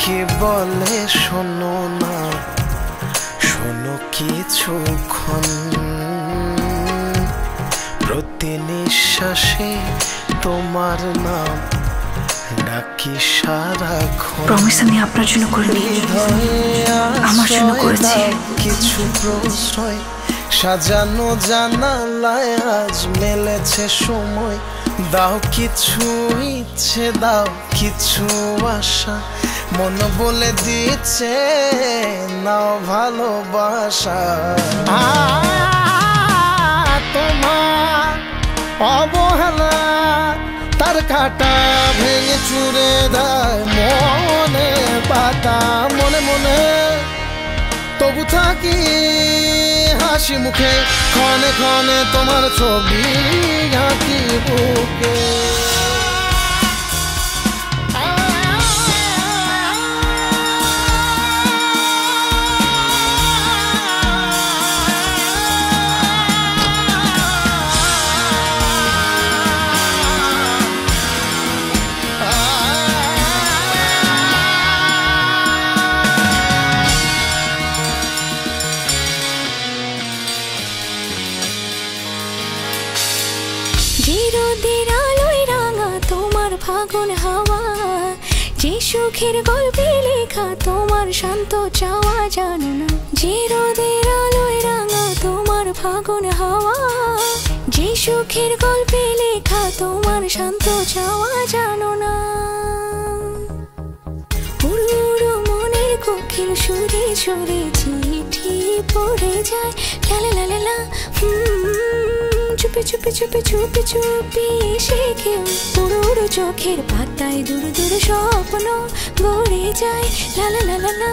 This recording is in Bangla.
কে বলে শোনো না, শোনো কিছুক্ষণ। প্রতি নিঃশ্বাসে তোমার নাম ডাকি সারাক্ষণ। প্রমিস আমি আপনার জন্য করিনি, আমার জন্য করেছি। কিছু প্রশ্রয় সাজানো জানালায় আজ মেলেছে সময়। দাও কিছু ইচ্ছে, দাও কিছু আশা, মন বলে দিচ্ছে নাও ভালোবাসা। তোমার অবহেলা তার কাটা ভেঙে চুরে দেয় মনে পাতা। মনে মনে তবু থাকি হাসি মুখে, ক্ষণে ক্ষণে তোমার ছবি আঁকি বুকে। যে রোদের আলোয় রাঙা তোমার ফাগুন হাওয়া, যে সুখের গল্পে লেখা তোমার শান্ত চাওয়া জানো না। যে রোদের আলোয় রাঙা তোমার ফাগুন হাওয়া, যে সুখের গল্পে লেখা তোমার শান্ত চাওয়া জানো না। উড়ু উড়ু মনের কোকিল সুরে সুরে চিঠি পড়ে যায় লা লা লা লা। চুপি চুপি চুপি চুপি চুপি এসে কেউ উড়ো উড়ো চোখের পাতায় দূর দূর স্বপ্ন গড়ে যায় লা লা লা লা লা।